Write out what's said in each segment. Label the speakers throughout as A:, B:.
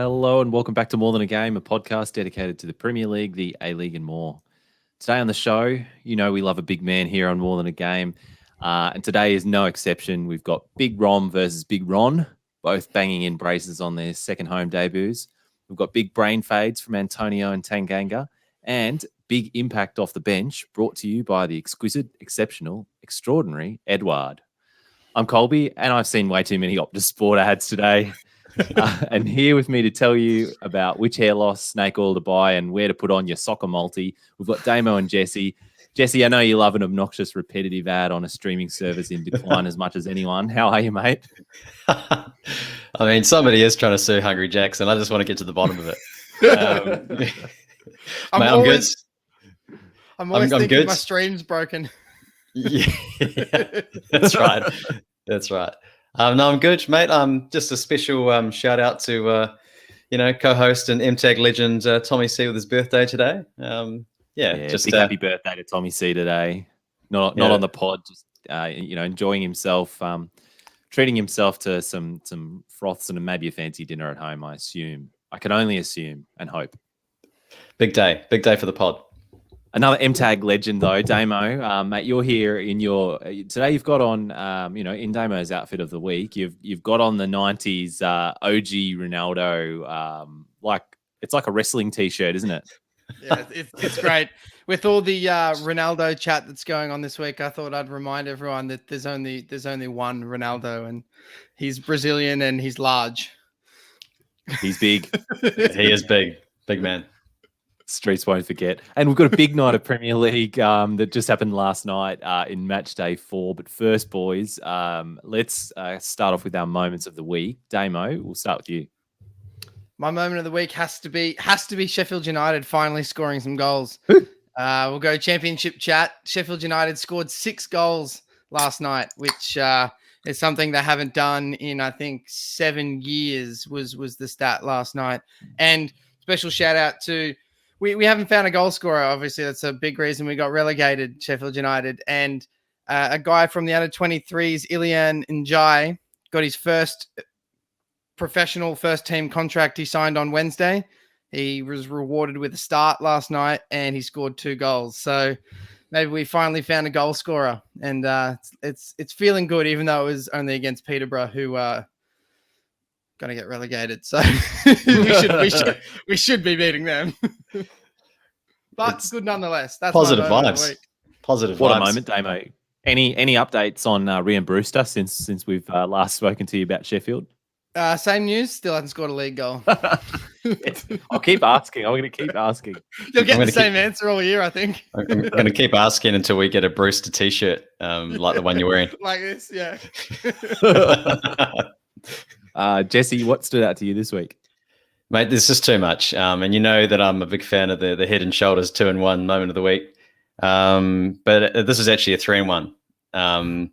A: Hello and welcome back to More Than a Game, a podcast dedicated to the Premier League, the A-League and more. Today on the show, you know we love a big man here on More Than a Game, and today is no exception. We've got Big Rom versus Big Ron, both banging in braces on their second home debuts. We've got big brain fades from Antonio and Tanganga, and big impact off the bench brought to you by the exquisite, exceptional, extraordinary Edward. I'm Colby, and I've seen way too many Optus Sport ads today. And here with me to tell you about which hair loss snake oil to buy and where to put on your soccer multi, we've got Damo and Jesse. Jesse, I know you love an obnoxious, repetitive ad on a streaming service in decline as much as anyone. How are you, mate?
B: I mean, somebody is trying to sue Hungry Jackson. I just want to get to the bottom of it. I'm good.
C: I'm always thinking good. My stream's broken.
B: Yeah, that's right. That's right. No, I'm good, mate. Just a special shout out to co-host and MTAG legend Tommy C with his birthday today.
A: Just big happy birthday to Tommy C today. Not on the pod, just enjoying himself, treating himself to some froths and maybe a fancy dinner at home. I can only assume and hope.
B: Big day for the pod.
A: Another MTAG legend though, Damo, mate. You're here in today. You've got on, in Damo's outfit of the week. You've got on the '90s OG Ronaldo, it's like a wrestling T-shirt, isn't it?
C: Yeah, it's great. With all the Ronaldo chat that's going on this week, I thought I'd remind everyone that there's only one Ronaldo, and he's Brazilian and he's large.
A: He's big.
B: He is big man.
A: Streets won't forget. And we've got a big night of Premier League that just happened last night in match day 4. But first, boys, let's start off with our moments of the week. Damo, we'll start with you.
C: My moment of the week has to be Sheffield United finally scoring some goals. We'll go championship chat. Sheffield United scored 6 goals last night, which is something they haven't done in, I think, 7 years was the stat last night. And special shout out to... We haven't found a goal scorer. Obviously, that's a big reason we got relegated, Sheffield United. And a guy from the under-23s, Ilian Njai, got his first professional first-team contract he signed on Wednesday. He was rewarded with a start last night, and he scored 2 goals. So maybe we finally found a goal scorer. And it's feeling good, even though it was only against Peterborough, who going to get relegated. So we should be beating them. But it's good nonetheless. That's
B: positive vibes. Positive
A: what
B: vibes.
A: A moment, Damo. Any updates on Rian Brewster since we've last spoken to you about Sheffield?
C: Same news. Still hasn't scored a league goal.
A: I'll keep asking. I'm going to keep asking.
C: You'll get the same answer all year, I think.
B: I'm going to keep asking until we get a Brewster t-shirt like the one you're wearing.
C: Like this, yeah.
A: Jesse, what stood out to you this week?
B: Mate, there's just too much. And you know that I'm a big fan of the Head and Shoulders 2-in-1 moment of the week. But this is actually a 3-in-1.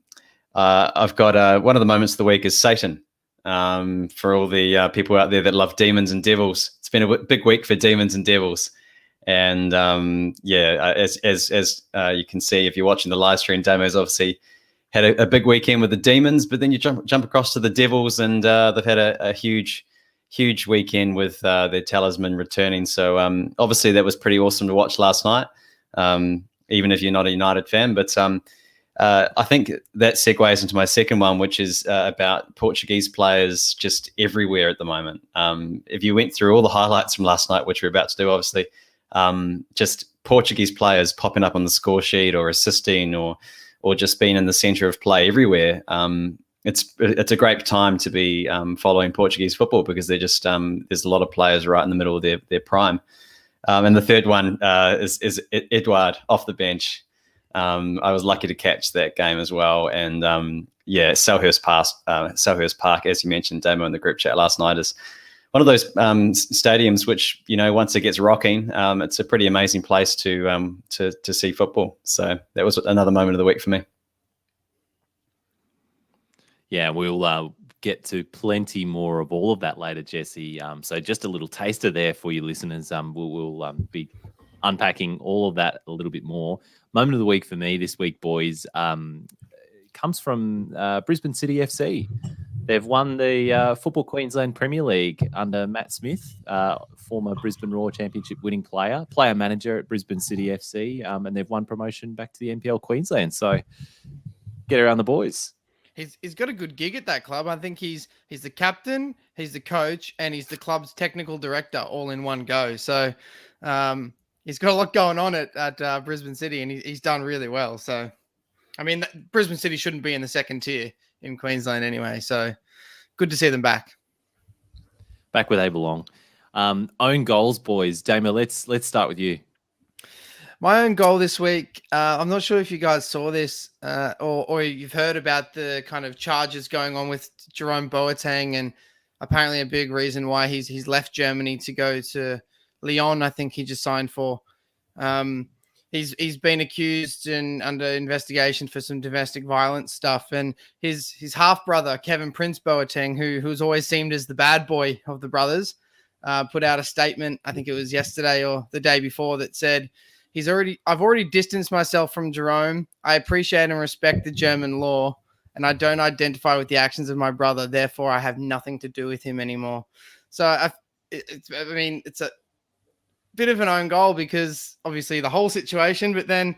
B: I've got one of the moments of the week is Satan. For all the people out there that love demons and devils. It's been a big week for demons and devils. And as you can see, if you're watching the live stream, Damo's obviously had a big weekend with the demons, but then you jump across to the devils, and they've had a huge weekend with their talisman returning. So obviously that was pretty awesome to watch last night, even if you're not a United fan. But I think that segues into my second one, which is about Portuguese players just everywhere at the moment. If you went through all the highlights from last night, which we're about to do, obviously, just Portuguese players popping up on the score sheet or assisting or just being in the centre of play everywhere. It's a great time to be following Portuguese football because they're just there's a lot of players right in the middle of their prime. And the third one is Edward off the bench. I was lucky to catch that game as well. And Selhurst Park, as you mentioned, Damo, in the group chat last night, is one of those stadiums which, once it gets rocking, it's a pretty amazing place to see football. So that was another moment of the week for me.
A: Yeah, we'll get to plenty more of all of that later, Jesse. So just a little taster there for you listeners. We'll be unpacking all of that a little bit more. Moment of the week for me this week, boys, comes from Brisbane City FC. They've won the Football Queensland Premier League under Matt Smith, former Brisbane Roar Championship winning player manager at Brisbane City FC, and they've won promotion back to the NPL Queensland. So get around the boys.
C: He's got a good gig at that club. I think he's the captain, he's the coach, and he's the club's technical director all in one go. So he's got a lot going on at Brisbane City, and he's done really well. So, I mean, Brisbane City shouldn't be in the second tier in Queensland anyway. So good to see them back.
A: Back where they belong. Own goals, boys. Damo, let's start with you.
C: My own goal this week, I'm not sure if you guys saw this or you've heard about the kind of charges going on with Jerome Boateng, and apparently a big reason why he's left Germany to go to Lyon. I think he just signed for. He's been accused and under investigation for some domestic violence stuff. And his half brother, Kevin Prince Boateng, who's always seemed as the bad boy of the brothers, put out a statement. I think it was yesterday or the day before that said, I've already distanced myself from Jerome. I appreciate and respect the German law, and I don't identify with the actions of my brother. Therefore, I have nothing to do with him anymore. So, it's a bit of an own goal because obviously the whole situation, but then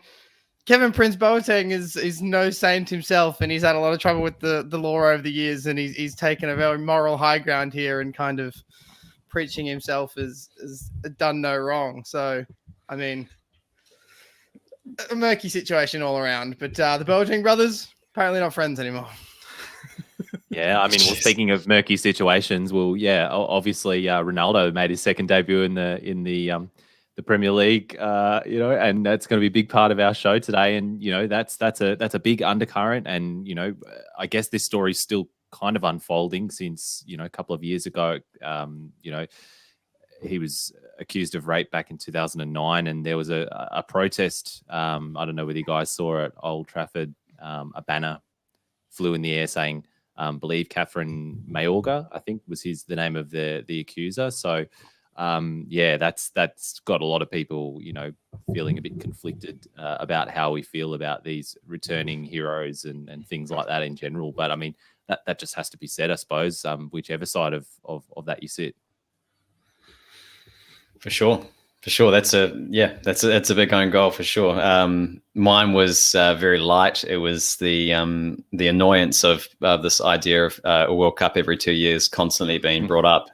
C: Kevin Prince Boateng is no saint himself, and he's had a lot of trouble with the law over the years, and he's taken a very moral high ground here and kind of preaching himself as done no wrong. So, I mean, a murky situation all around, but the Boateng brothers apparently not friends anymore.
A: Yeah, I mean, well, speaking of murky situations, obviously Ronaldo made his second debut in the Premier League, and that's going to be a big part of our show today. And that's a big undercurrent, and I guess this story's still kind of unfolding since a couple of years ago. He was accused of rape back in 2009, and there was a protest. I don't know whether you guys saw at Old Trafford. A banner flew in the air saying, believe Catherine Mayorga, I think was the name of the accuser. So, that's got a lot of people, feeling a bit conflicted about how we feel about these returning heroes and things like that in general. But I mean, that just has to be said, I suppose, whichever side of that you sit. For sure.
B: That's a big own goal for sure. Mine was very light. It was the annoyance of this idea of a World Cup every 2 years constantly being brought up.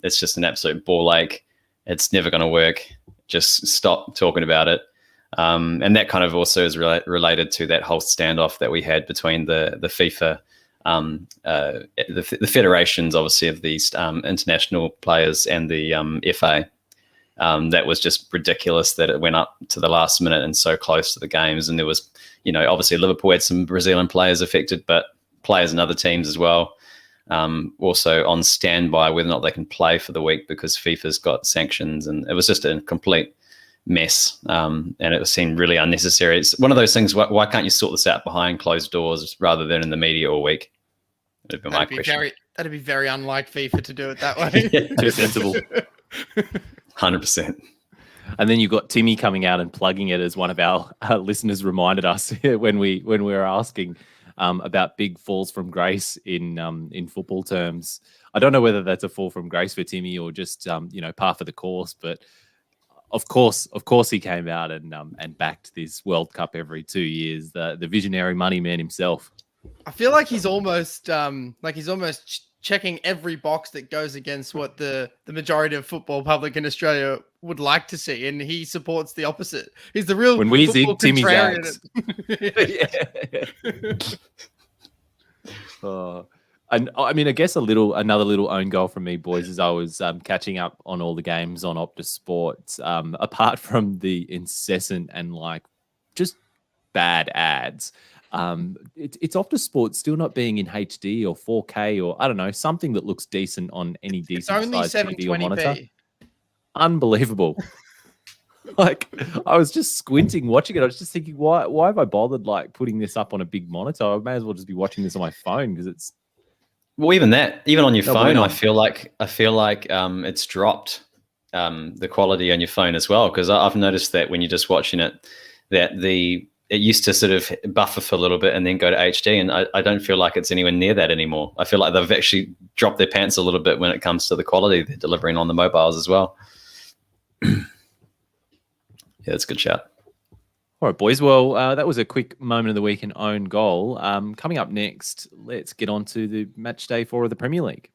B: It's just an absolute ball ache. It's never going to work. Just stop talking about it. And that kind of also is related to that whole standoff that we had between the FIFA, the federations, obviously, of these international players and the FA. That was just ridiculous that it went up to the last minute and so close to the games. And there was, obviously Liverpool had some Brazilian players affected, but players in other teams as well. Also on standby whether or not they can play for the week because FIFA's got sanctions, and it was just a complete mess. And it seemed really unnecessary. It's one of those things. Why can't you sort this out behind closed doors rather than in the media all week? That'd be my question.
C: That'd be very unlike FIFA to do it that way.
A: Yeah, too sensible.
B: 100%.
A: And then you've got Timmy coming out and plugging it, as one of our listeners reminded us when we were asking about big falls from grace in football terms. I don't know whether that's a fall from grace for Timmy or just par for the course, but of course he came out and backed this World Cup every 2 years. The visionary money man himself.
C: I feel like he's almost checking every box that goes against what the majority of football public in Australia would like to see, and he supports the opposite. He's the real
A: when we zig, Timmy zags. And I mean, I guess another little own goal from me, boys, as I was catching up on all the games on Optus Sports. Apart from the incessant and just bad ads. It's Optus Sports still not being in HD or 4K or I don't know, something that looks decent on any decent size TV or monitor. Unbelievable. I was just squinting watching it. I was just thinking, why have I bothered putting this up on a big monitor? I may as well just be watching this on my phone because it's.
B: Well, even on your phone, I feel like it's dropped the quality on your phone as well, because I've noticed that when you're just watching it, that the it used to sort of buffer for a little bit and then go to HD, and I don't feel like it's anywhere near that anymore. I feel like they've actually dropped their pants a little bit when it comes to the quality they're delivering on the mobiles as well. Yeah, that's a good shout.
A: All right, boys. Well, that was a quick moment of the week and own goal. Coming up next, let's get on to the match day 4 of the Premier League.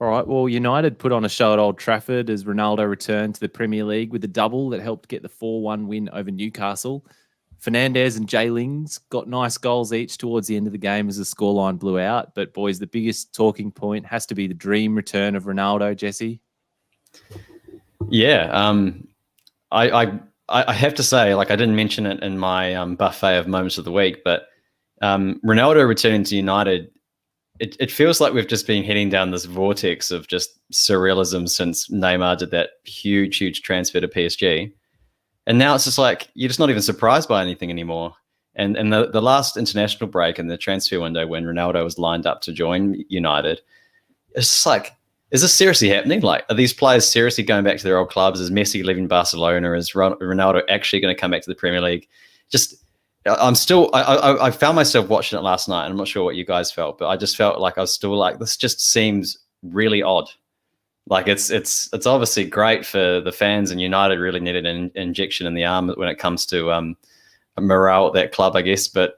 A: All right, well, United put on a show at Old Trafford as Ronaldo returned to the Premier League with a double that helped get the 4-1 win over Newcastle. Fernandes and Jay Lings got nice goals each towards the end of the game as the scoreline blew out. But, boys, the biggest talking point has to be the dream return of Ronaldo, Jesse.
B: Yeah, I have to say, like, I didn't mention it in my buffet of moments of the week, but Ronaldo returning to United, it feels like we've just been heading down this vortex of just surrealism since Neymar did that huge transfer to PSG. And now it's just like, you're just not even surprised by anything anymore. And the last international break in the transfer window when Ronaldo was lined up to join United, it's just like, is this seriously happening? Like, are these players seriously going back to their old clubs? Is Messi leaving Barcelona? Is Ronaldo actually going to come back to the Premier League? I found myself watching it last night, and I'm not sure what you guys felt, but I just felt like I was still like, this just seems really odd. Like, it's obviously great for the fans, and United really needed an injection in the arm when it comes to morale at that club, I guess. But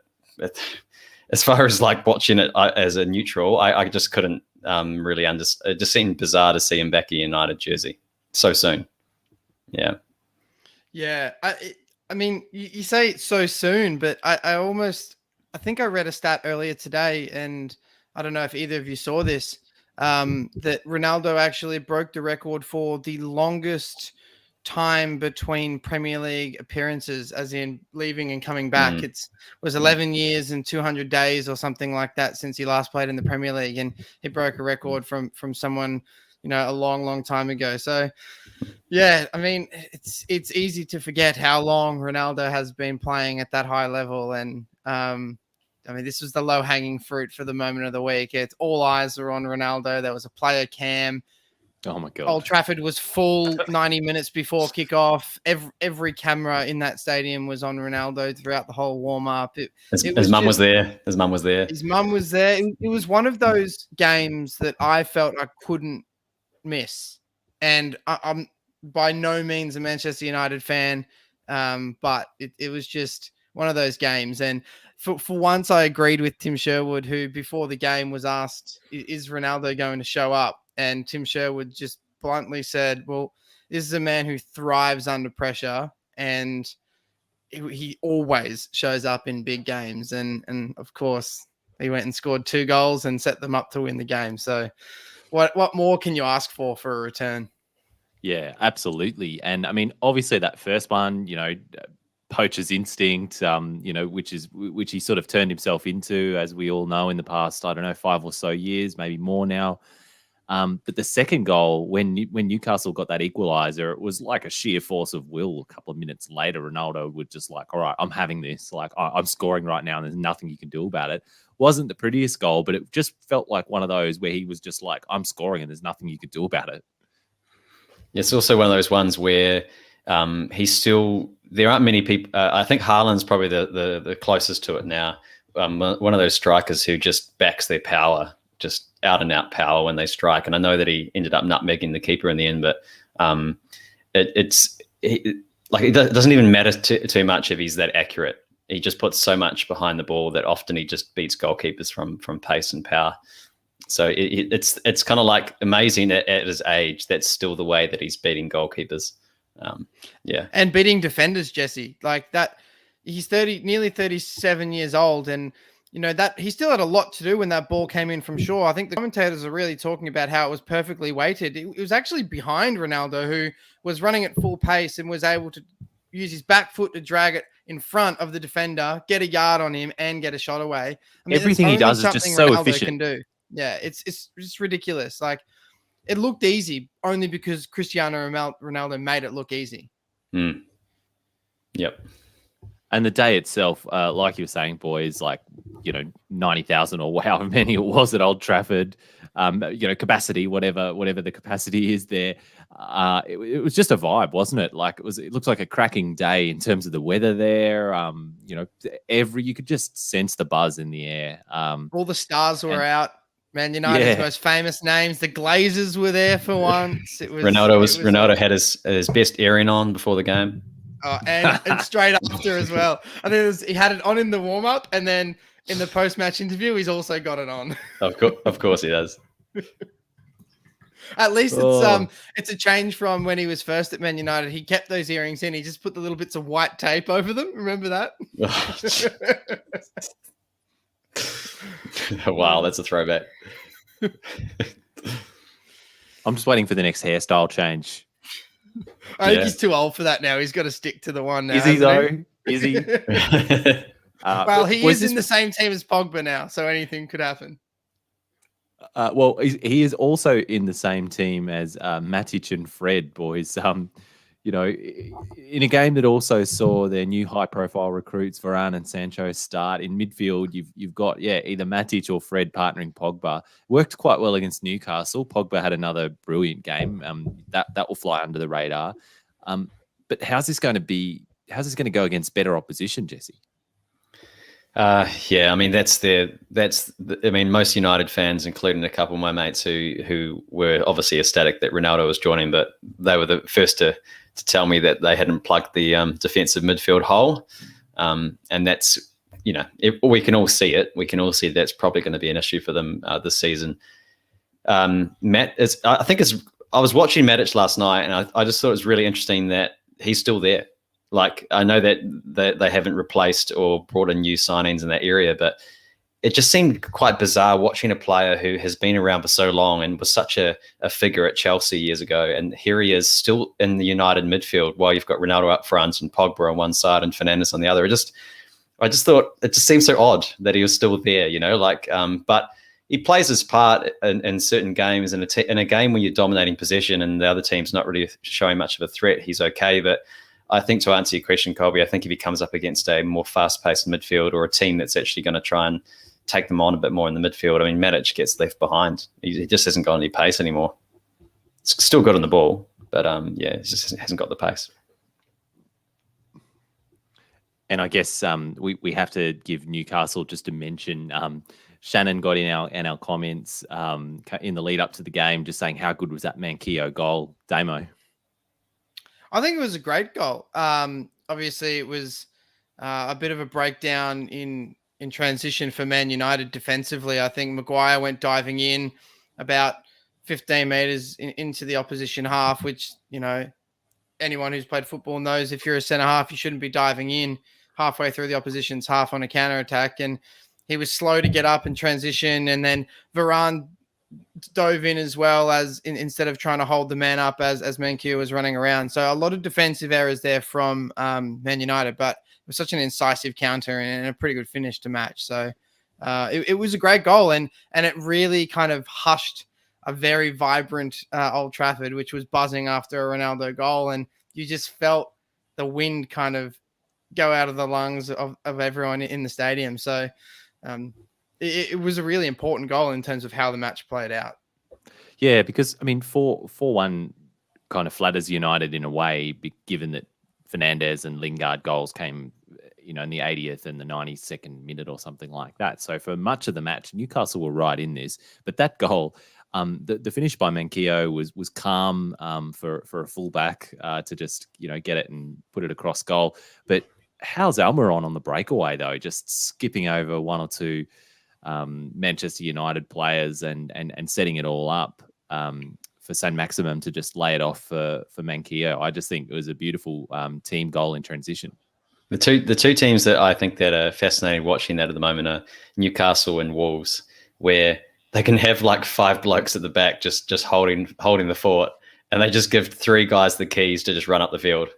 B: as far as like watching it as a neutral, I just couldn't really understand. It just seemed bizarre to see him back in United jersey so soon. Yeah.
C: I mean, you say it so soon, but I think I read a stat earlier today, and I don't know if either of you saw this, that Ronaldo actually broke the record for the longest time between Premier League appearances, as in leaving and coming back. It was 11 years and 200 days or something like that since he last played in the Premier League, and he broke a record from someone, a long time ago. So yeah, I mean, it's easy to forget how long Ronaldo has been playing at that high level. And I mean, this was the low-hanging fruit for the moment of the week. It's all eyes are on Ronaldo. There was a player cam.
A: Oh my God.
C: Old Trafford was full 90 minutes before kickoff. Every camera in that stadium was on Ronaldo throughout the whole warm-up.
B: His mum was there. His mum was there.
C: His mum was there. It was one of those games that I felt I couldn't miss. And I'm by no means a Manchester United fan, but it was just one of those games. And for once, I agreed with Tim Sherwood, who before the game was asked, is Ronaldo going to show up? And Tim Sherwood just bluntly said, well, this is a man who thrives under pressure, and he always shows up in big games. And of course, he went and scored 2 goals and set them up to win the game. So what more can you ask for a return?
A: Yeah, absolutely. And I mean, obviously that first one, poacher's instinct, which he sort of turned himself into, as we all know, in the past, I don't know, 5 or so years, maybe more now. But the second goal, when Newcastle got that equaliser, it was like a sheer force of will. A couple of minutes later, Ronaldo would just like, all right, I'm having this. Like, I'm scoring right now, and there's nothing you can do about it. Wasn't the prettiest goal, but it just felt like one of those where he was just like, I'm scoring, and there's nothing you could do about it.
B: It's also one of those ones where there aren't many people. I think Haaland's probably the closest to it now. One of those strikers who just backs their power, just out and out power when they strike. And I know that he ended up nutmegging the keeper in the end, but it doesn't even matter too much if he's that accurate. He just puts so much behind the ball that often he just beats goalkeepers from pace and power. So it's kind of like amazing at his age. That's still the way that he's beating goalkeepers. Yeah,
C: and beating defenders, Jesse, like that. He's nearly 37 years old, and that he still had a lot to do when that ball came in from Shaw. I think the commentators are really talking about how it was perfectly weighted. It was actually behind Ronaldo, who was running at full pace and was able to use his back foot to drag it in front of the defender, get a yard on him, and get a shot away. I mean,
A: everything he does is just so
C: Ronaldo
A: efficient.
C: can do. Yeah, it's just ridiculous. Like, it looked easy only because Cristiano Ronaldo made it look easy.
B: Yep.
A: And the day itself, like you were saying, boys, like, 90,000 or however many it was at Old Trafford, capacity, whatever the capacity is there. It was just a vibe, wasn't it? Like it looks like a cracking day in terms of the weather there. You could just sense the buzz in the air.
C: All the stars were out. Man United's most famous names. The Glazers were there for once.
B: Ronaldo had his best airing on before the game.
C: Oh, and straight after as well. I think he had it on in the warm up, and then in the post match interview, he's also got it on.
B: Of course, he does.
C: At least it's a change from when he was first at Man United. He kept those earrings in. He just put the little bits of white tape over them. Remember that?
B: Wow, that's a throwback.
A: I'm just waiting for the next hairstyle change.
C: I think he's too old for that now. He's got to stick to the one now.
A: Is he though? Is he?
C: Well, he is in the same team as Pogba now, so anything could happen.
A: Well, he is also in the same team as Matic and Fred, boys. In a game that also saw their new high-profile recruits Varane and Sancho start in midfield, you've got either Matic or Fred partnering Pogba. Worked quite well against Newcastle. Pogba had another brilliant game. That will fly under the radar. But how's this going to go against better opposition, Jesse?
B: I mean most United fans, including a couple of my mates who were obviously ecstatic that Ronaldo was joining, but they were the first to tell me that they hadn't plugged the defensive midfield hole, and that's we can all see it. We can all see that's probably going to be an issue for them this season. I was watching Matic last night, and I just thought it was really interesting that he's still there. Like, I know that they haven't replaced or brought in new signings in that area, but it just seemed quite bizarre watching a player who has been around for so long and was such a figure at Chelsea years ago. And here he is still in the United midfield while you've got Ronaldo up front and Pogba on one side and Fernandes on the other. I just thought it just seemed so odd that he was still there, but he plays his part in certain games. In a game where you're dominating possession and the other team's not really showing much of a threat, he's okay. But I think, to answer your question, Colby, I think if he comes up against a more fast-paced midfield or a team that's actually going to try and take them on a bit more in the midfield, I mean, Matic gets left behind. He just hasn't got any pace anymore. It's still good on the ball, but he just hasn't got the pace.
A: And I guess we have to give Newcastle just a mention. Shannon got in our comments in the lead up to the game, just saying how good was that Manquillo goal, Damo.
C: I think it was a great goal. Obviously, it was a bit of a breakdown in transition for Man United defensively. I think Maguire went diving in about 15 metres into the opposition half, which, anyone who's played football knows if you're a centre-half, you shouldn't be diving in halfway through the opposition's half on a counter-attack. And he was slow to get up and transition. And then Varane dove in as well, as instead of trying to hold the man up as Manquillo was running around. So a lot of defensive errors there from Man United, but it was such an incisive counter and a pretty good finish to match. So it was a great goal, and it really kind of hushed a very vibrant Old Trafford, which was buzzing after a Ronaldo goal, and you just felt the wind kind of go out of the lungs of everyone in the stadium. So it was a really important goal in terms of how the match played out.
A: Yeah, because, I mean, 4-1 kind of flatters United in a way, given that Fernandes and Lingard goals came, in the 80th and the 92nd minute or something like that. So for much of the match, Newcastle were right in this. But that goal, the finish by Manquillo was calm for a fullback to just, get it and put it across goal. But how's Almiron on the breakaway, though, just skipping over one or two Manchester United players and setting it all up for Saint-Maximin to just lay it off for Manquillo. I just think it was a beautiful team goal in transition.
B: The two teams that I think that are fascinating watching that at the moment are Newcastle and Wolves, where they can have like 5 blokes at the back just holding the fort, and they just give 3 guys the keys to just run up the field.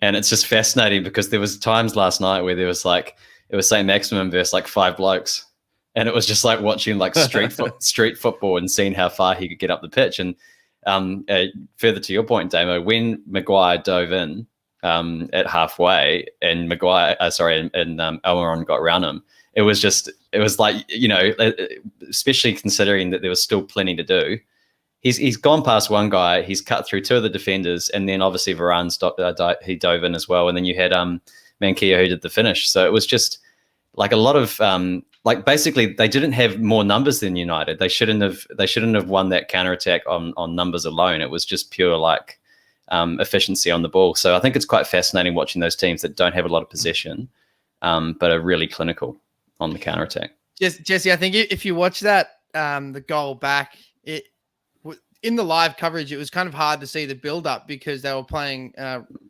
B: And it's just fascinating because there was times last night where there was it was Saint-Maximin versus like 5 blokes. And it was just like watching like street football and seeing how far he could get up the pitch. And further to your point, Damo, when Maguire dove in, at halfway, and Almiron got around him. It was like, especially considering that there was still plenty to do. He's gone past one guy, he's cut through two of the defenders, and then obviously Varane he dove in as well, and then you had Manquillo who did the finish. So it was just like a lot of basically they didn't have more numbers than United. They shouldn't have won that counter-attack on numbers alone. It was just pure efficiency on the ball. So I think it's quite fascinating watching those teams that don't have a lot of possession, but are really clinical on the counter-attack.
C: Jesse, I think if you watch that, the goal back, in the live coverage, it was kind of hard to see the build-up because they were playing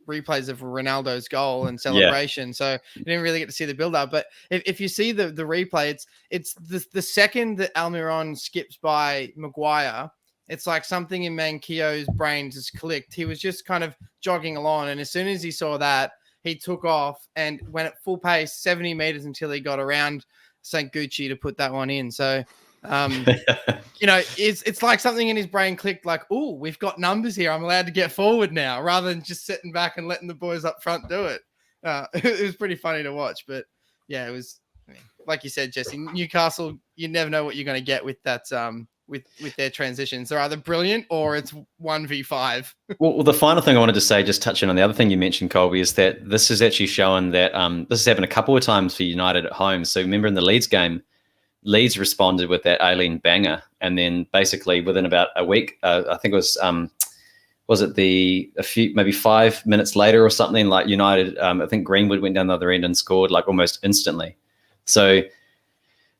C: replays of Ronaldo's goal and celebration. Yeah. So you didn't really get to see the build-up. But if you see the replay, it's the second that Almiron skips by Maguire, it's like something in Manquillo's brain just clicked. He was just kind of jogging along, and as soon as he saw that, he took off and went at full pace, 70 meters until he got around St. Gucci to put that one in. So, it's like something in his brain clicked like, oh, we've got numbers here. I'm allowed to get forward now rather than just sitting back and letting the boys up front do it. It was pretty funny to watch, but yeah, it was, like you said, Jesse, Newcastle, you never know what you're going to get with that, with their transitions. They're either brilliant or it's 1v5.
B: Well, the final thing I wanted to say, just touching on the other thing you mentioned, Colby, is that this is actually showing that this has happened a couple of times for United at home. So remember in the Leeds game, Leeds responded with that Aileen banger, and then basically within about a week, I think it was it maybe 5 minutes later or something, like United, I think Greenwood went down the other end and scored like almost instantly. So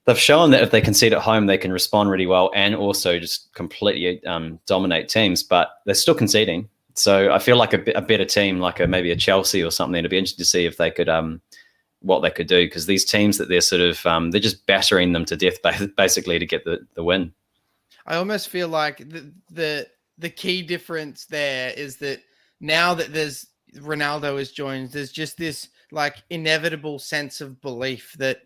B: they've shown that if they concede at home, they can respond really well and also just completely dominate teams, but they're still conceding. So I feel like a better team, like maybe a Chelsea or something, it'd be interesting to see if they could what they could do, because these teams that they're sort of they're just battering them to death basically to get the win.
C: I almost feel like the key difference there is that now that there's Ronaldo has joined, there's just this like inevitable sense of belief that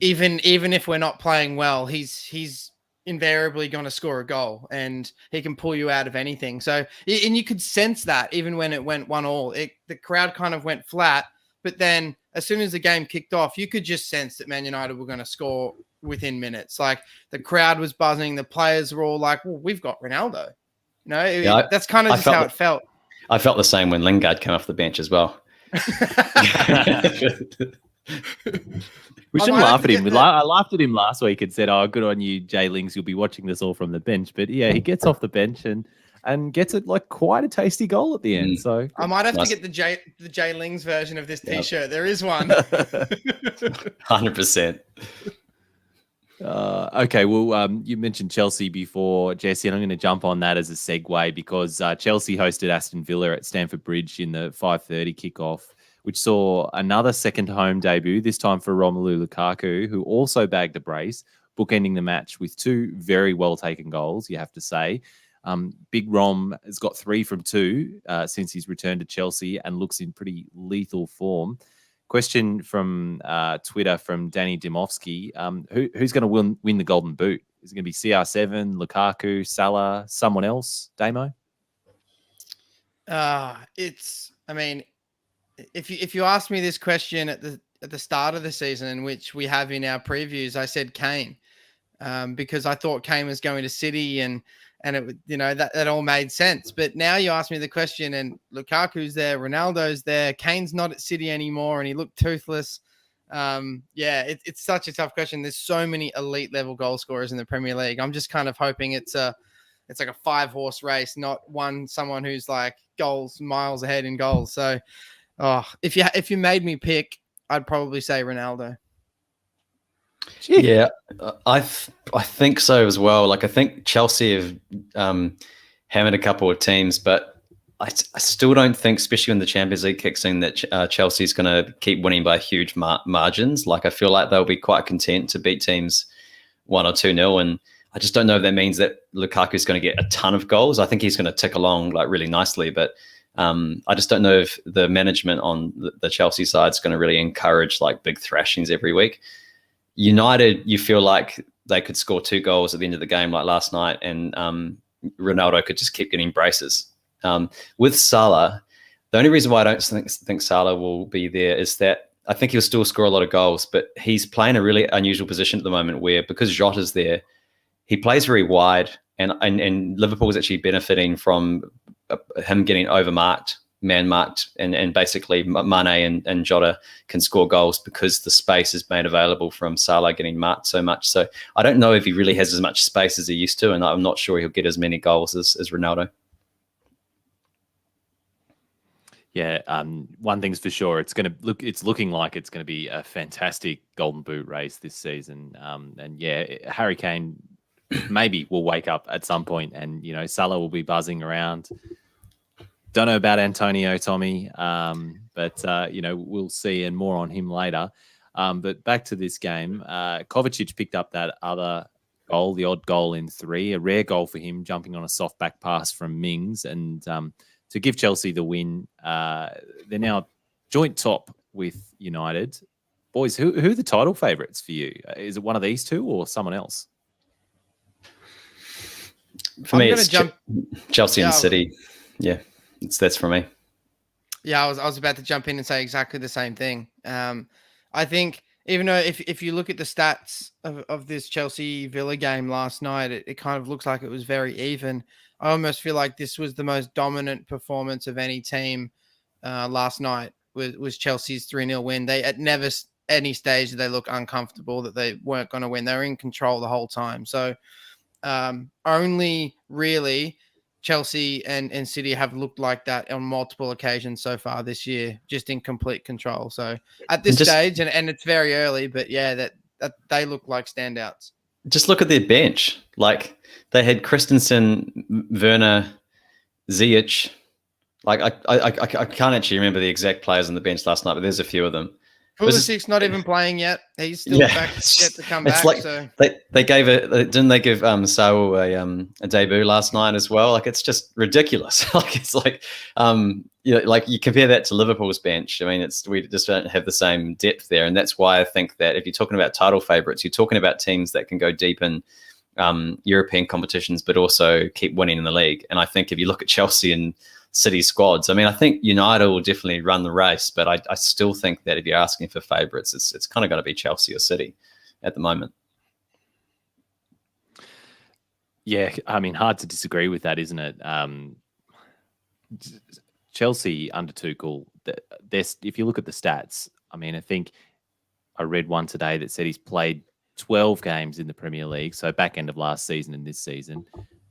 C: even if we're not playing well, he's invariably going to score a goal and he can pull you out of anything. So, and you could sense that even when it went 1-1, the crowd kind of went flat, but then as soon as the game kicked off, you could just sense that Man United were going to score within minutes. Like the crowd was buzzing. The players were all like, well, we've got Ronaldo. That's kind of just how it felt.
B: I felt the same when Lingard came off the bench as well.
A: We shouldn't laugh at him. I laughed at him last week and said, oh, good on you, Jay Lings. You'll be watching this all from the bench. But yeah, he gets off the bench and gets it like quite a tasty goal at the end. So
C: I might have to get the Jay Lings version of this T-shirt. Yep. There is one.
B: 100%.
A: Okay, well, you mentioned Chelsea before, Jesse, and I'm going to jump on that as a segue because Chelsea hosted Aston Villa at Stamford Bridge in the 5:30 kickoff, which saw another second home debut, this time for Romelu Lukaku, who also bagged a brace, bookending the match with two very well-taken goals, you have to say. Big Rom has got 3 from 2 since he's returned to Chelsea and looks in pretty lethal form. Question from Twitter from Danny Dimovsky. Who's going to win the Golden Boot? Is it going to be CR7, Lukaku, Salah, someone else, Damo?
C: If you asked me this question at the start of the season, which we have in our previews, I said Kane because I thought Kane was going to City and it, that all made sense. But now you ask me the question and Lukaku's there, Ronaldo's there, Kane's not at City anymore and he looked toothless. It's such a tough question. There's so many elite level goal scorers in the Premier League. I'm just kind of hoping it's like a 5-horse race, not someone who's like goals miles ahead in goals. So if you made me pick, I'd probably say Ronaldo.
B: Yeah, I think so as well. Like I think Chelsea have hammered a couple of teams, but I still don't think, especially when the Champions League kicks in, that Chelsea's going to keep winning by huge margins. Like I feel like they'll be quite content to beat teams 1 or 2-0, and I just don't know if that means that Lukaku's going to get a ton of goals. I think he's going to tick along like really nicely, but I just don't know if the management on the Chelsea side is going to really encourage like big thrashings every week. United, you feel like they could score 2 goals at the end of the game like last night, and Ronaldo could just keep getting braces. With Salah, The only reason why I don't think Salah will be there is that I think he'll still score a lot of goals, but he's playing a really unusual position at the moment where, because Jota's there, he plays very wide, and Liverpool is actually benefiting from him getting overmarked, man-marked, and basically Mane and Jota can score goals because the space is made available from Salah getting marked so much. So I don't know if he really has as much space as he used to, and I'm not sure he'll get as many goals as Ronaldo.
A: Yeah, one thing's for sure, it's looking like it's going to be a fantastic Golden Boot race this season. And yeah, Harry Kane maybe will wake up at some point, and Salah will be buzzing around. Don't know about Antonio, Tommy, but we'll see, and more on him later. But back to this game, Kovacic picked up that other goal, the odd goal in 3, a rare goal for him, jumping on a soft back pass from Mings, and to give Chelsea the win. They're now joint top with United. Boys, who are the title favourites for you? Is it one of these two or someone else?
B: For me, it's Chelsea and City. Yeah, that's for me.
C: Yeah, I was about to jump in and say exactly the same thing. I think even though if you look at the stats of this Chelsea Villa game last night, it kind of looks like it was very even. I almost feel like this was the most dominant performance of any team last night was Chelsea's 3-0 win. They at never any stage did they look uncomfortable that they weren't going to win. They were in control the whole time. So only really Chelsea and City have looked like that on multiple occasions so far this year, just in complete control. So at this stage, and it's very early, but yeah, that they look like standouts.
B: Just look at their bench. Like, they had Christensen, Werner, Ziyech. Like, I can't actually remember the exact players on the bench last night, but there's a few of them.
C: Pulisic's not even playing yet. He's still back yet to come back.
B: Like,
C: so
B: they give Saul a debut last night as well? Like, it's just ridiculous. Like, it's like like you compare that to Liverpool's bench. I mean, we just don't have the same depth there, and that's why I think that if you're talking about title favourites, you're talking about teams that can go deep in European competitions, but also keep winning in the league. And I think if you look at Chelsea and City squads, I mean, I think United will definitely run the race, but I still think that if you're asking for favourites, it's kind of going to be Chelsea or City at the moment.
A: Yeah, I mean, hard to disagree with that, isn't it? Chelsea under Tuchel, if you look at the stats, I mean, I think I read one today that said he's played 12 games in the Premier League, so back end of last season and this season.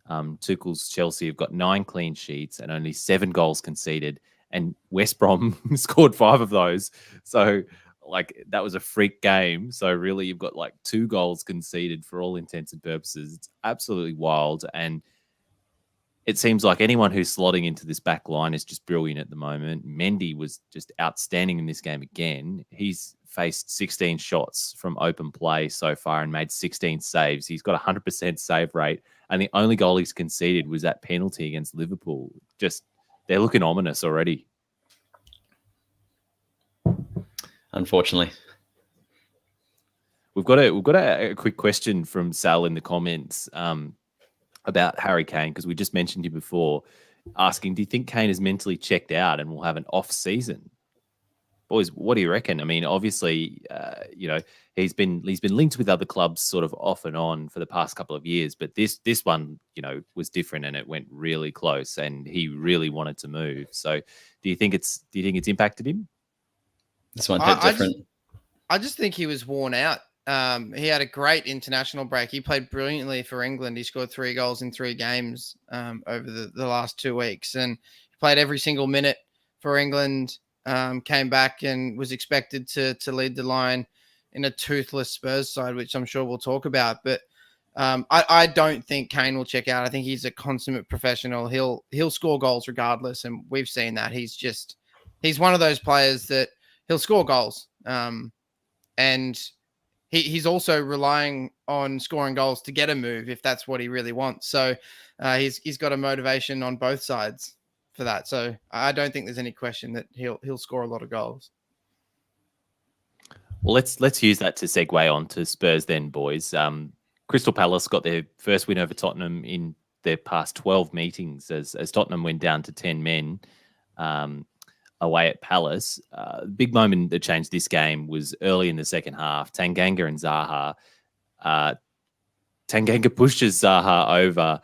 A: Tuchel's Chelsea have got 9 clean sheets and only 7 goals conceded, and West Brom scored 5 of those. So, like, that was a freak game. So really, you've got like 2 goals conceded for all intents and purposes. It's absolutely wild, and it seems like anyone who's slotting into this back line is just brilliant at the moment. Mendy was just outstanding in this game again. He's faced 16 shots from open play so far and made 16 saves. He's got a 100% save rate, and the only goal he's conceded was that penalty against Liverpool. Just, they're looking ominous already.
B: Unfortunately.
A: We've got a quick question from Sal in the comments about Harry Kane, because we just mentioned you before, asking, do you think Kane is mentally checked out and will have an off season? Boys, what do you reckon? I mean, obviously, he's been linked with other clubs sort of off and on for the past couple of years, but this one, was different, and it went really close, and he really wanted to move. So, do you think it's impacted him?
B: This one hit different.
C: I just think he was worn out. He had a great international break. He played brilliantly for England. He scored 3 goals in 3 games over the last 2 weeks, and he played every single minute for England. Came back and was expected to lead the line in a toothless Spurs side, which I'm sure we'll talk about. But I don't think Kane will check out. I think he's a consummate professional. He'll score goals regardless, and we've seen that. He's one of those players that he'll score goals, and he's also relying on scoring goals to get a move if that's what he really wants. So he's got a motivation on both sides for that. So I don't think there's any question that he'll score a lot of goals.
A: Well, let's use that to segue on to Spurs then, boys. Crystal Palace got their first win over Tottenham in their past 12 meetings as Tottenham went down to 10 men. away at Palace. The big moment that changed this game was early in the second half. Tanganga and Zaha. Tanganga pushes Zaha over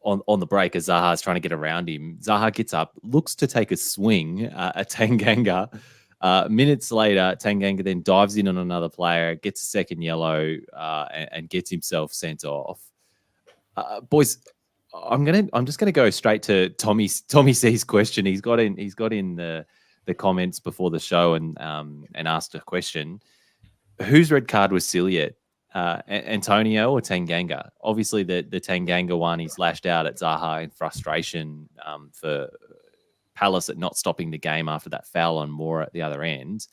A: on the break as Zaha's trying to get around him. Zaha gets up, looks to take a swing at Tanganga. Minutes later, Tanganga then dives in on another player, gets a second yellow, and gets himself sent off. Boys, I'm just gonna go straight to Tommy C's question. He's got in the comments before the show and asked a question. Whose red card was silly at? Antonio or Tanganga? Obviously, the Tanganga one, he's lashed out at Zaha in frustration for Palace at not stopping the game after that foul on Moore at the other end,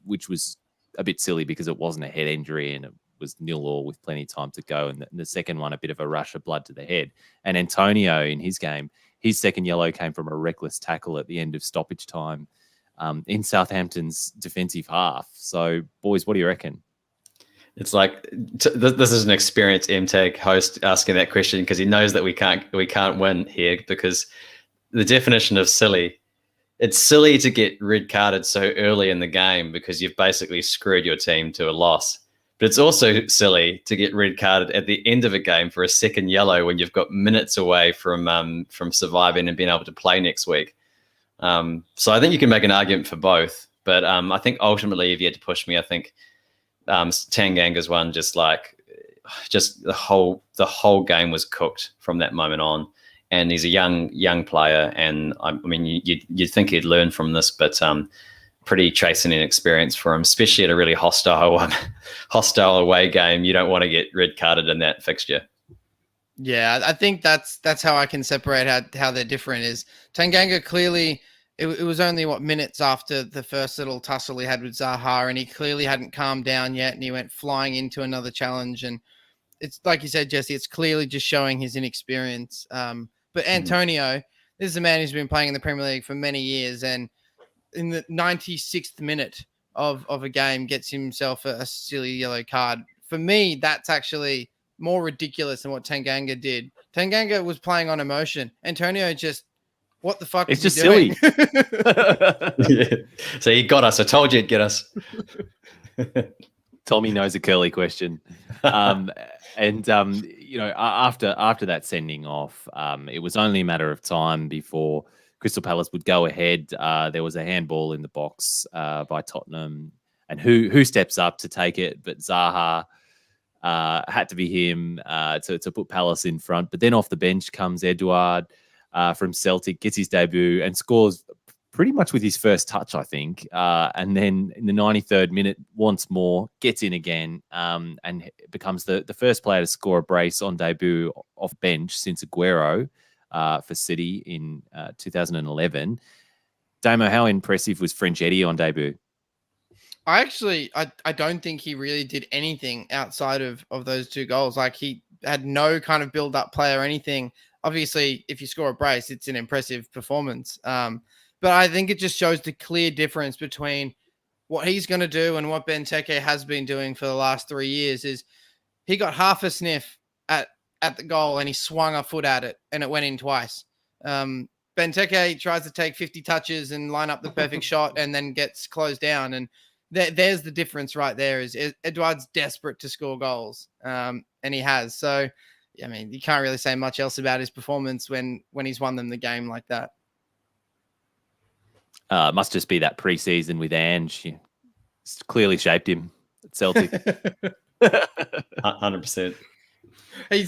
A: which was a bit silly because it wasn't a head injury and it was 0-0 with plenty of time to go. And the second one, a bit of a rush of blood to the head. And Antonio, in his game, his second yellow came from a reckless tackle at the end of stoppage time in Southampton's defensive half. So, boys, what do you reckon?
B: It's like this is an experienced MTAG host asking that question because he knows that we can't win here because the definition of silly, it's silly to get red carded so early in the game because you've basically screwed your team to a loss. But it's also silly to get red carded at the end of a game for a second yellow when you've got minutes away from surviving and being able to play next week. So I think you can make an argument for both. But I think ultimately, if you had to push me, I think Tanganga's one just the whole game was cooked from that moment on. And he's a young player, and I mean you'd think he'd learn from this, but pretty chastening experience for him, especially at a really hostile away game. You don't want to get red carded in that fixture.
C: Yeah, I think that's how I can separate how they're different. Is Tanganga clearly it was only minutes after the first little tussle he had with Zaha, and he clearly hadn't calmed down yet, and he went flying into another challenge. And it's like you said, Jesse, it's clearly just showing his inexperience. But Antonio, this is a man who's been playing in the Premier League for many years, and in the 96th minute of a game gets himself a silly yellow card. For me, that's actually more ridiculous than what Tanganga did. Tanganga was playing on emotion. Antonio just, what the fuck?
A: It's just silly.
B: Yeah. So he got us. I told you he'd get us.
A: Tommy knows a curly question. After that sending off, it was only a matter of time before Crystal Palace would go ahead. There was a handball in the box by Tottenham, and who steps up to take it? But Zaha had to be him to put Palace in front. But then off the bench comes Edouard from Celtic, gets his debut and scores pretty much with his first touch, I think. And then in the 93rd minute, once more, gets in again and becomes the first player to score a brace on debut off bench since Aguero for City in 2011. Damo, how impressive was Frenchetti on debut?
C: I don't think he really did anything outside of those two goals. Like, he had no kind of build-up play or anything. Obviously, if you score a brace, it's an impressive performance. But I think it just shows the clear difference between what he's going to do and what Benteke has been doing for the last 3 years. Is he got half a sniff at the goal and he swung a foot at it and it went in twice. Benteke tries to take 50 touches and line up the perfect shot and then gets closed down. And there's the difference right there. Is Edouard's desperate to score goals, and he has. So, I mean, you can't really say much else about his performance when he's won them the game like that.
A: Must just be that pre-season with Ange. It's clearly shaped him at Celtic.
B: 100%.
C: I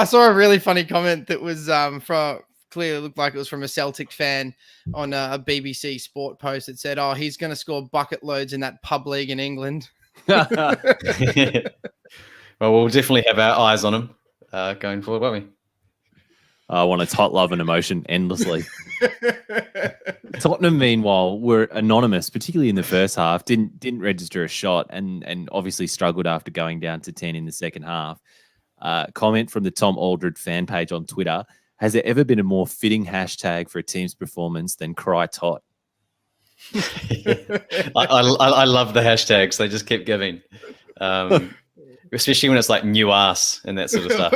C: saw a really funny comment that was from clearly looked like it was from a Celtic fan on a BBC Sport post that said, "Oh, he's going to score bucket loads in that pub league in England."
B: Well, we'll definitely have our eyes on him going forward, won't we?
A: I want to hot love and emotion endlessly. Tottenham, meanwhile, were anonymous, particularly in the first half. Didn't register a shot, and obviously struggled after going down to 10 in the second half. Comment from the Tom Aldred fan page on Twitter: has there ever been a more fitting hashtag for a team's performance than Cry Tot?
B: I love the hashtags. They just keep giving. especially when it's like new ass and that sort of stuff.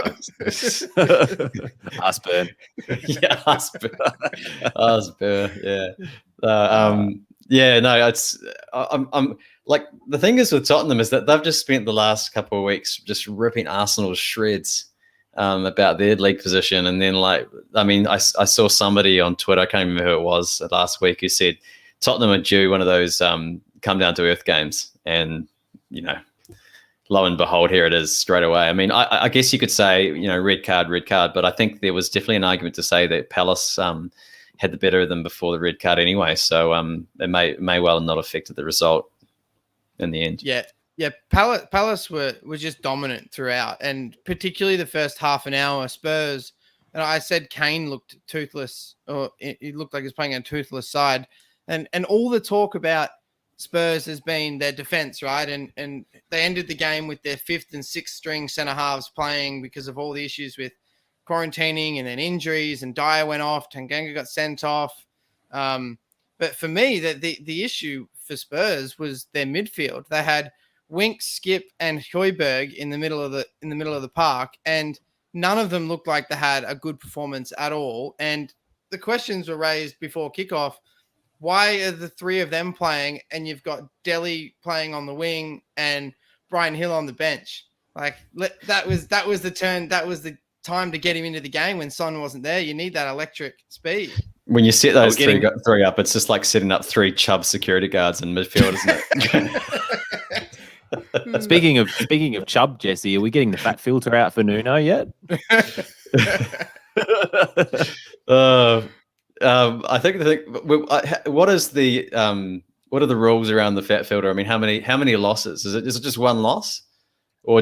A: Ass burn.
B: Yeah, ass burn. Yeah. Yeah, no, I'm like, the thing is with Tottenham is that they've just spent the last couple of weeks just ripping Arsenal to shreds about their league position. And then, like, I mean, I saw somebody on Twitter, I can't remember who it was last week, who said Tottenham are due one of those come down to earth games. And, you know, lo and behold, here it is straight away. I mean, I guess you could say, you know, red card, but I think there was definitely an argument to say that Palace had the better of them before the red card anyway. So it may well not have affected the result in the end.
C: Yeah. Palace were just dominant throughout, and particularly the first half an hour. Spurs, and I said Kane looked toothless, or he looked like he was playing a toothless side, and all the talk about Spurs has been their defense, right? And they ended the game with their 5th and 6th string centre halves playing because of all the issues with quarantining and then injuries, and Dyer went off, Tanganga got sent off. But for me, the issue for Spurs was their midfield. They had Winks, Skip, and Højbjerg in the middle of the park, and none of them looked like they had a good performance at all. And the questions were raised before kickoff: why are the 3 of them playing, and you've got Delhi playing on the wing and Brian Hill on the bench? Like, that was the time to get him into the game when Son wasn't there. You need that electric speed.
B: When you set those three up, it's just like setting up 3 Chubb security guards in midfield, isn't it?
A: Speaking of Chubb, Jesse, are we getting the fat filter out for Nuno yet?
B: I think what are the rules around the fat filter? I mean, how many losses? Is it just one loss, or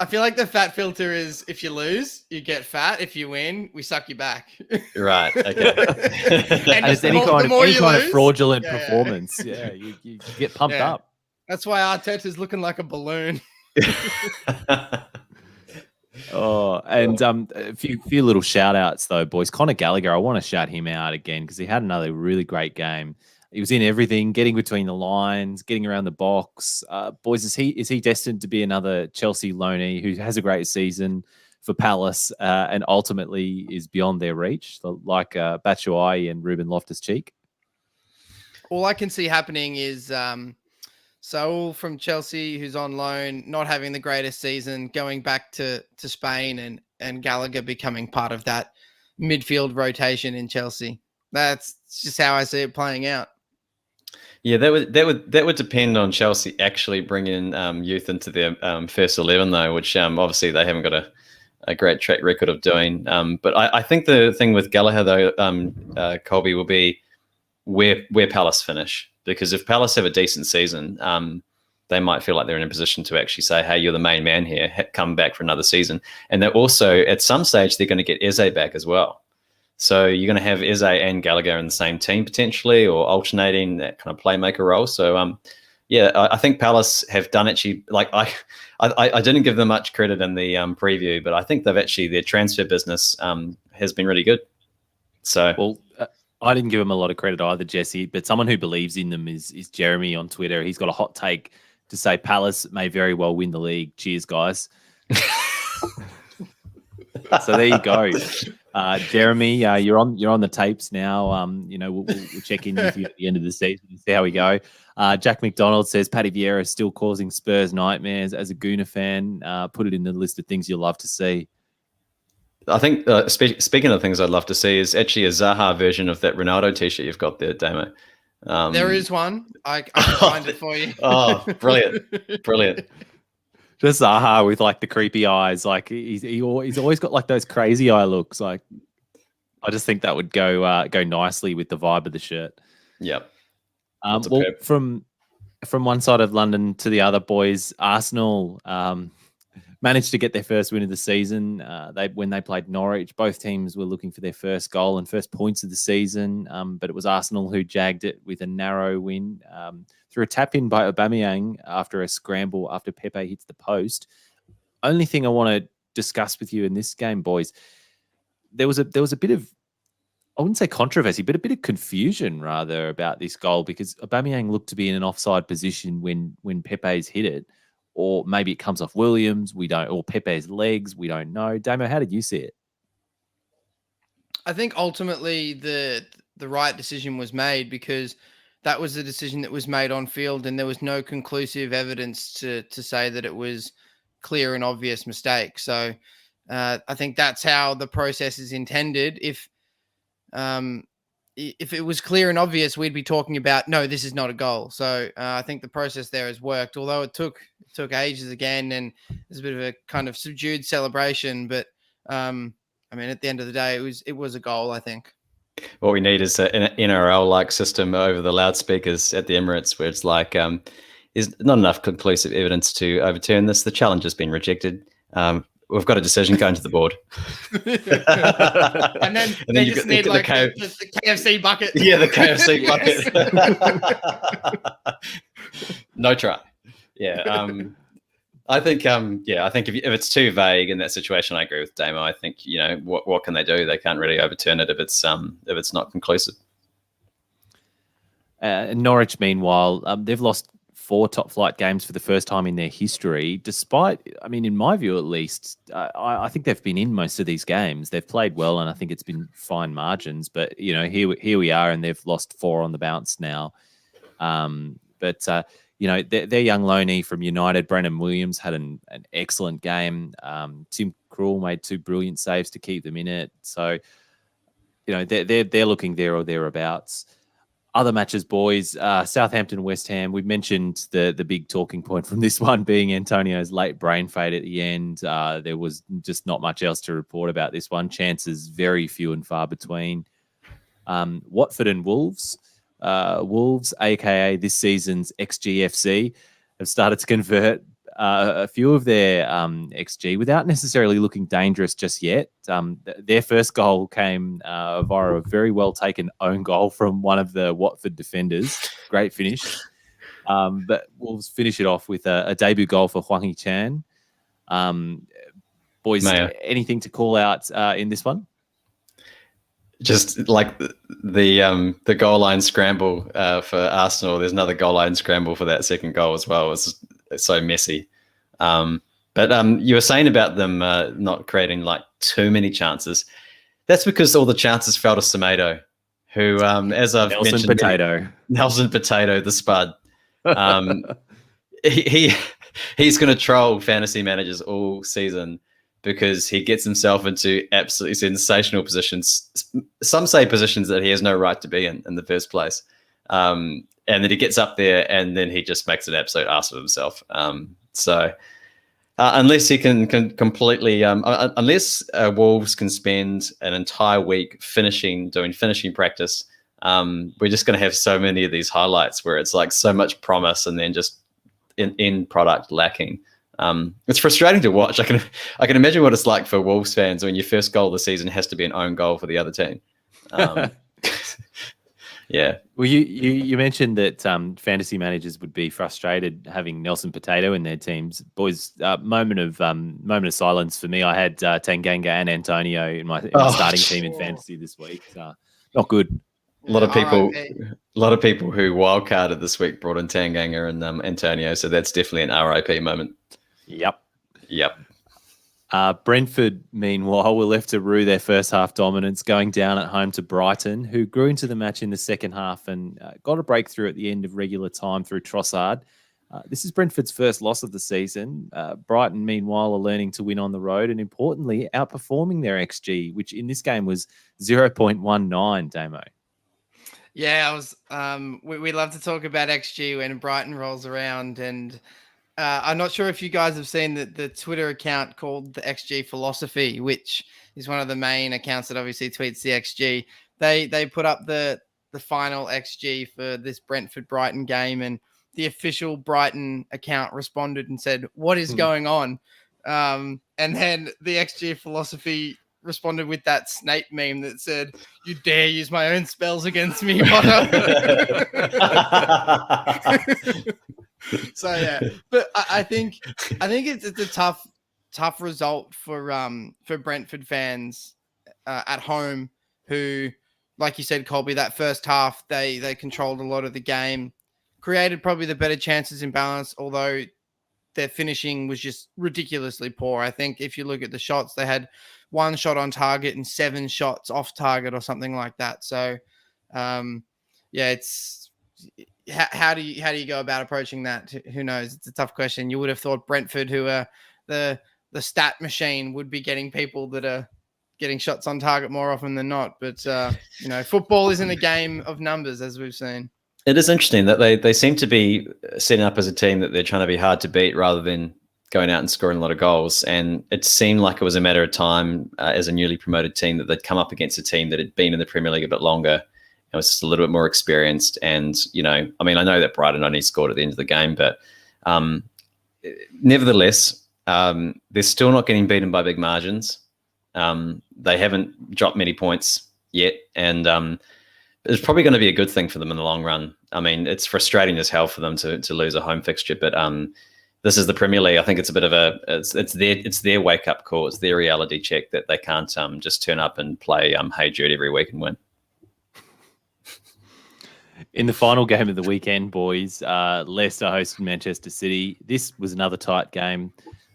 C: I feel like the fat filter is, if you lose, you get fat. If you win, we suck you back.
B: Right. Okay.
A: And it's any kind of fraudulent performance. Yeah, you get pumped up.
C: That's why Arteta's looking like a balloon.
A: A few little shout outs though, boys. Conor Gallagher, I want to shout him out again because he had another really great game. He was in everything, getting between the lines, getting around the box. Boys, is he destined to be another Chelsea loanee who has a great season for Palace and ultimately is beyond their reach, like Batshuayi and Ruben Loftus-Cheek?
C: All I can see happening is Saul from Chelsea, who's on loan, not having the greatest season, going back to Spain, and Gallagher becoming part of that midfield rotation in Chelsea. That's just how I see it playing out.
B: Yeah, that would depend on Chelsea actually bringing youth into their first 11, though, which obviously they haven't got a great track record of doing. But I think the thing with Gallagher, though, Colby, will be where Palace finish. Because if Palace have a decent season, they might feel like they're in a position to actually say, hey, you're the main man here, come back for another season. And they're also, at some stage, they're going to get Eze back as well. So you're going to have Eze and Gallagher in the same team potentially, or alternating that kind of playmaker role. So, I think Palace have done actually, like I didn't give them much credit in the preview, but I think they've actually, their transfer business has been really good. So,
A: well, I didn't give him a lot of credit either, Jesse, but someone who believes in them is Jeremy on Twitter. He's got a hot take to say Palace may very well win the league. Cheers, guys. So there you go. Jeremy, you're on the tapes now. We'll check in with you at the end of the season and see how we go. Jack McDonald says Paddy Vieira is still causing Spurs nightmares. As a Gooner fan, put it in the list of things you love to see.
B: I think speaking of things I'd love to see is actually a Zaha version of that Ronaldo t-shirt you've got there, Damo.
C: There is one. I can find it for you.
B: Oh, brilliant.
A: Just Zaha with like the creepy eyes. Like he's always got like those crazy eye looks. Like I just think that would go nicely with the vibe of the shirt.
B: Yep.
A: From one side of London to the other, boys, Arsenal managed to get their first win of the season. When they played Norwich, both teams were looking for their first goal and first points of the season. But it was Arsenal who jagged it with a narrow win through a tap in by Aubameyang after a scramble after Pepe hits the post. Only thing I want to discuss with you in this game, boys, there was a bit of I wouldn't say controversy, but a bit of confusion rather about this goal, because Aubameyang looked to be in an offside position when Pepe's hit it, or maybe it comes off Williams, we don't, or Pepe's legs, we don't know. Damo, how did you see it?
C: I think ultimately the right decision was made, because that was the decision that was made on field, and there was no conclusive evidence to say that it was clear and obvious mistake. So I think that's how the process is intended. If it was clear and obvious, we'd be talking about, no, this is not a goal. So I think the process there has worked, although it took ages again, and there's a bit of a kind of subdued celebration. But I mean, at the end of the day, it was a goal, I think.
B: What we need is an NRL-like system over the loudspeakers at the Emirates, where it's like, there's not enough conclusive evidence to overturn this. The challenge has been rejected. We've got a decision going to the board.
C: and then they just need like the KFC bucket.
B: Yeah, the KFC bucket. No try. Yeah. I think if it's too vague in that situation, I agree with Damo. I think, what can they do? They can't really overturn it if it's not conclusive.
A: Norwich, meanwhile, they've lost 4 top flight games for the first time in their history, despite, I mean, in my view at least, I think they've been in most of these games. They've played well, and I think it's been fine margins. But, here we are, and they've lost 4 on the bounce now. But their young loanee from United, Brennan Williams, had an excellent game. Tim Krul made 2 brilliant saves to keep them in it. So, they're looking there or thereabouts. Other matches, boys, Southampton, West Ham. We mentioned the big talking point from this one being Antonio's late brain fade at the end. There was just not much else to report about this one. Chances very few and far between. Watford and Wolves. Wolves, aka this season's XGFC, have started to convert a few of their XG without necessarily looking dangerous just yet. Their first goal came via a very well taken own goal from one of the Watford defenders. Great finish. But Wolves finish it off with a debut goal for Hwang Hee-chan. Boys, anything to call out in this one?
B: Just like the goal line scramble for Arsenal, there's another goal line scramble for that second goal as well. It's so messy. But you were saying about them not creating like too many chances. That's because all the chances fell to Semedo, who, as I've mentioned, Nelson Potato, the spud. He's going to troll fantasy managers all season, because he gets himself into absolutely sensational positions. Some say positions that he has no right to be in the first place. And then he gets up there, and then he just makes an absolute ass of himself. Unless he can completely, unless Wolves can spend an entire week doing finishing practice, we're just going to have so many of these highlights where it's like so much promise and then just in product lacking. It's frustrating to watch. I can imagine what it's like for Wolves fans when your first goal of the season has to be an own goal for the other team. Yeah.
A: Well, you mentioned that fantasy managers would be frustrated having Nelson Potato in their teams. Boys, moment of silence for me. I had Tanganga and Antonio in my starting team in fantasy this week. Not good.
B: A lot of people who wildcarded this week brought in Tanganga and Antonio, so that's definitely an RIP moment.
A: Yep.
B: Brentford,
A: meanwhile, were left to rue their first half dominance, going down at home to Brighton, who grew into the match in the second half and got a breakthrough at the end of regular time through Trossard. This is Brentford's first loss of the season. Brighton, meanwhile, are learning to win on the road and, importantly, outperforming their XG, which in this game was 0.19, Damo.
C: Yeah, we love to talk about XG when Brighton rolls around, and I'm not sure if you guys have seen the Twitter account called the XG Philosophy, which is one of the main accounts that obviously tweets the XG. They put up the final XG for this Brentford Brighton game, and the official Brighton account responded and said, "What is going on?" And then the XG Philosophy responded with that Snape meme that said, "You dare use my own spells against me, Potter." So yeah, but I think it's a tough result for Brentford fans at home who like you said, Colby, that first half, they controlled a lot of the game, created probably the better chances in balance, although their finishing was just ridiculously poor. I think if you look at the shots, they had 1 shot on target and 7 shots off target or something like that. So, yeah, it's how do you go about approaching that? Who knows? It's a tough question. You would have thought Brentford, who are the stat machine, would be getting people that are getting shots on target more often than not. But football isn't a game of numbers, as we've seen.
B: It is interesting that they seem to be setting up as a team that they're trying to be hard to beat rather than going out and scoring a lot of goals. And it seemed like it was a matter of time as a newly promoted team that they'd come up against a team that had been in the Premier League a bit longer. It was just a little bit more experienced. And, I know that Brighton only scored at the end of the game, but nevertheless, they're still not getting beaten by big margins. They haven't dropped many points yet. And it's probably going to be a good thing for them in the long run. I mean, it's frustrating as hell for them to lose a home fixture, but this is the Premier League. I think it's a bit of it's their wake up call. It's their reality check that they can't just turn up and play Hey Jude every week and win.
A: In the final game of the weekend, boys, Leicester hosted Manchester City. This was another tight game.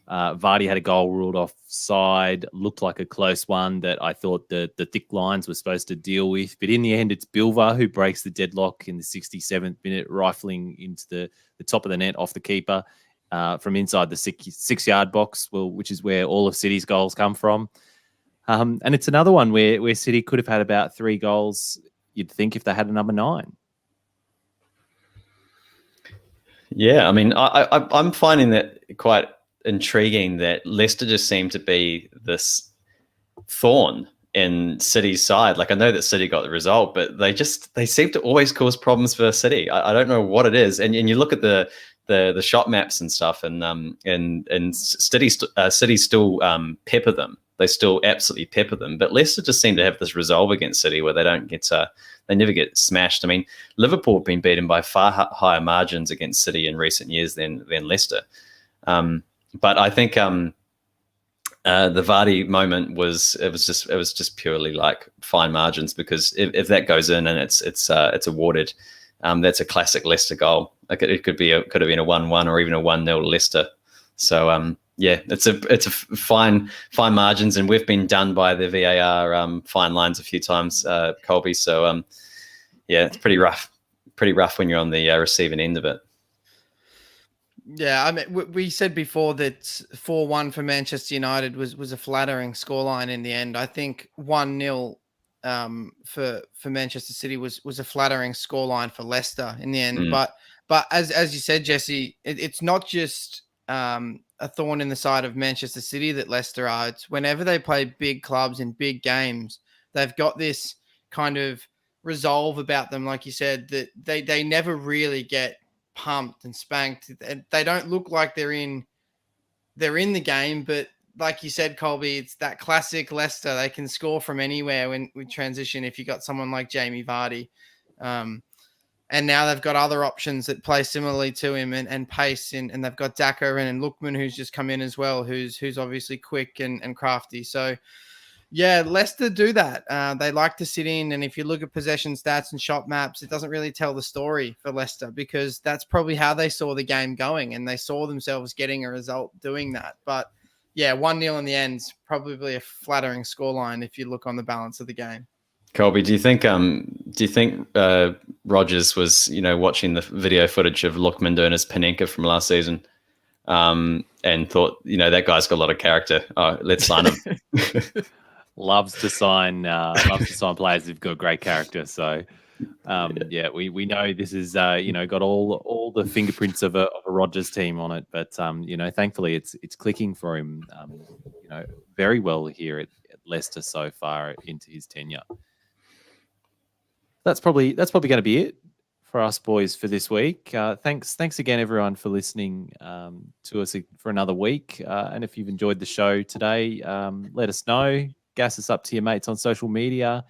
A: Vardy had a goal ruled offside, looked like a close one that I thought the thick lines were supposed to deal with. But in the end, it's Bilva who breaks the deadlock in the 67th minute, rifling into the top of the net off the keeper from inside the 6-yard box, which is where all of City's goals come from. And it's another one where City could have had about 3 goals, you'd think, if they had a number 9.
B: Yeah, I mean, I'm finding that quite intriguing that Leicester just seem to be this thorn in City's side. Like, I know that City got the result, but they seem to always cause problems for City. I don't know what it is. And you look at the shot maps and stuff, and City still pepper them. They still absolutely pepper them. But Leicester just seem to have this resolve against City where they never get smashed. I mean, Liverpool have been beaten by far higher margins against City in recent years than Leicester. But I think the Vardy moment was just purely like fine margins, because if that goes in and it's awarded, that's a classic Leicester goal. Like it could have been a 1-1 or even a 1-0 Leicester. So yeah, it's a fine margins, and we've been done by the VAR fine lines a few times, Colby. So yeah, it's pretty rough when you're on the receiving end of it.
C: Yeah, I mean, we said before that 4-1 for Manchester United was a flattering scoreline in the end. I think 1-0 for Manchester City was a flattering scoreline for Leicester in the end. But as you said, Jesse, it's not just a thorn in the side of Manchester City that Leicester are. It's whenever they play big clubs in big games, they've got this kind of resolve about them, like you said, that they never really get pumped and spanked. They don't look like they're in the game, but like you said, Colby, it's that classic Leicester. They can score from anywhere when we transition if you got someone like Jamie Vardy. And now they've got other options that play similarly to him and pace, and they've got Daka and Lookman, who's just come in as well, who's obviously quick and crafty. So yeah, Leicester do that. They like to sit in, and if you look at possession stats and shot maps, it doesn't really tell the story for Leicester, because that's probably how they saw the game going, and they saw themselves getting a result doing that. But yeah, 1-0 in the end's probably a flattering scoreline if you look on the balance of the game.
B: Colby, do you think Rodgers was watching the video footage of Lookman doing his Panenka from last season, and thought that guy's got a lot of character? Oh, let's sign him.
A: Loves to sign players who've got great character. So yeah, we know this is got all the fingerprints of a Rodgers team on it, but thankfully it's clicking for him very well here at Leicester so far into his tenure. That's probably going to be it for us boys for this week. Thanks again everyone for listening to us for another week. And if you've enjoyed the show today, let us know. Gas us up to your mates on social media.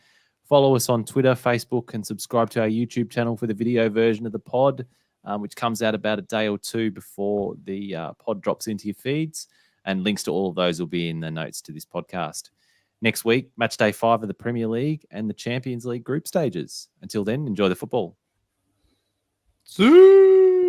A: Follow us on Twitter, Facebook, and subscribe to our YouTube channel for the video version of the pod, which comes out about a day or two before the pod drops into your feeds. And links to all of those will be in the notes to this podcast. next week, match day 5 of the Premier League and the Champions League group stages. Until then, enjoy the football.
C: See.